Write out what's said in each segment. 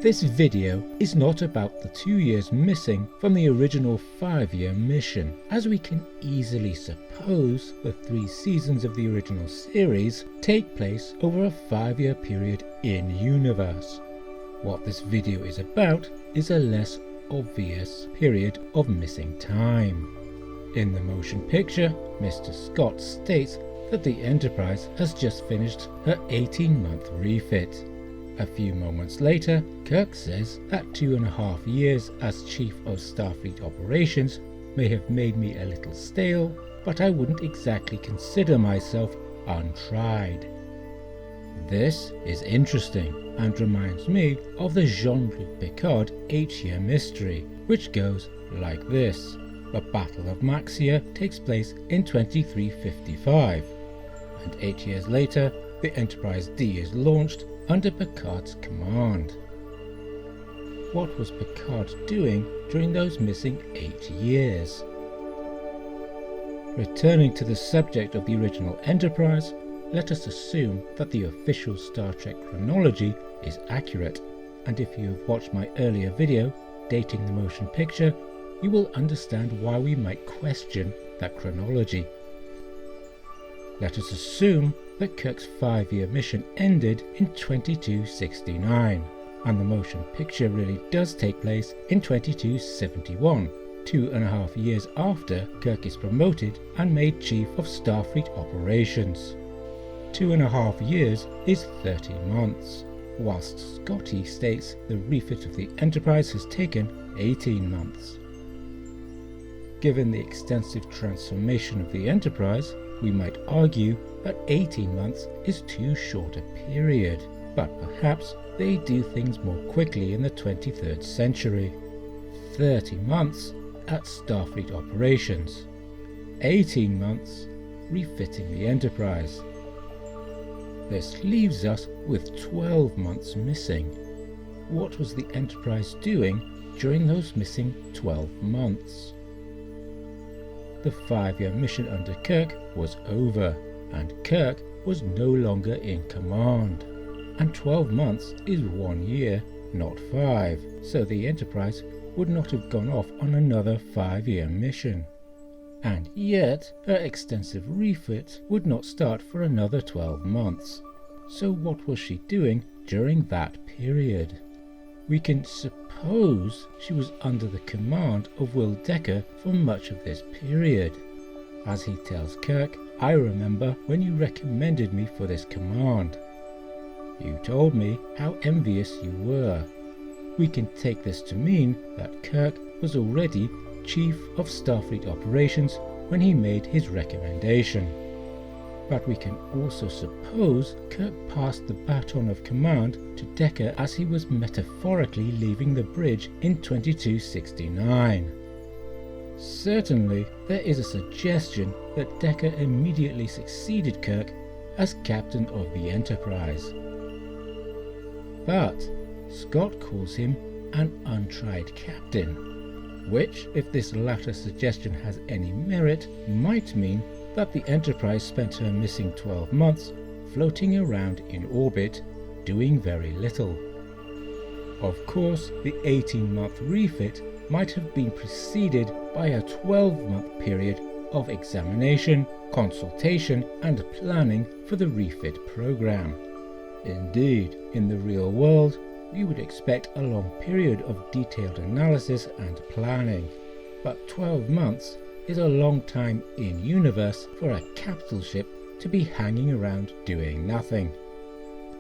This video is not about the 2 years missing from the original 5-year mission, as we can easily suppose the 3 seasons of the original series take place over a 5-year period in universe. What this video is about is a less obvious period of missing time. In the motion picture, Mr. Scott states that the Enterprise has just finished her 18-month refit. A few moments later, Kirk says that 2.5 years as Chief of Starfleet Operations may have made me a little stale, but I wouldn't exactly consider myself untried. This is interesting and reminds me of the Jean-Luc Picard 8-year mystery, which goes like this. The Battle of Maxia takes place in 2355, and 8 years later, the Enterprise D is launched under Picard's command. What was Picard doing during those missing 8 years? Returning to the subject of the original Enterprise, let us assume that the official Star Trek chronology is accurate, and if you have watched my earlier video dating the motion picture, you will understand why we might question that chronology. Let us assume that Kirk's 5-year mission ended in 2269, and the motion picture really does take place in 2271, 2.5 years after Kirk is promoted and made Chief of Starfleet Operations. 2.5 years is 30 months, whilst Scotty states the refit of the Enterprise has taken 18 months. Given the extensive transformation of the Enterprise, we might argue that 18 months is too short a period, but perhaps they do things more quickly in the 23rd century. 30 months at Starfleet Operations, 18 months refitting the Enterprise. This leaves us with 12 months missing. What was the Enterprise doing during those missing 12 months? The 5-year mission under Kirk was over, and Kirk was no longer in command. And 12 months is 1 year, not 5, so the Enterprise would not have gone off on another 5-year mission. And yet, her extensive refit would not start for another 12 months. So what was she doing during that period? We can suppose she was under the command of Will Decker for much of this period. As he tells Kirk, "I remember when you recommended me for this command. You told me how envious you were." We can take this to mean that Kirk was already Chief of Starfleet Operations when he made his recommendation. But we can also suppose Kirk passed the baton of command to Decker as he was metaphorically leaving the bridge in 2269. Certainly, there is a suggestion that Decker immediately succeeded Kirk as captain of the Enterprise. But Scott calls him an untried captain, which, if this latter suggestion has any merit, might mean that the Enterprise spent her missing 12 months floating around in orbit, doing very little. Of course, the 18-month refit might have been preceded by a 12-month period of examination, consultation, and planning for the refit program. Indeed, in the real world, we would expect a long period of detailed analysis and planning, but 12 months is a long time in universe for a capital ship to be hanging around doing nothing.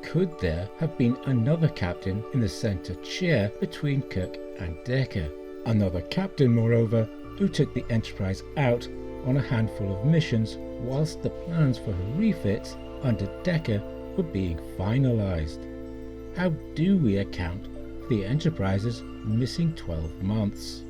Could there have been another captain in the center chair between Kirk and Decker? Another captain, moreover, who took the Enterprise out on a handful of missions whilst the plans for her refit under Decker were being finalized. How do we account for the Enterprise's missing 12 months?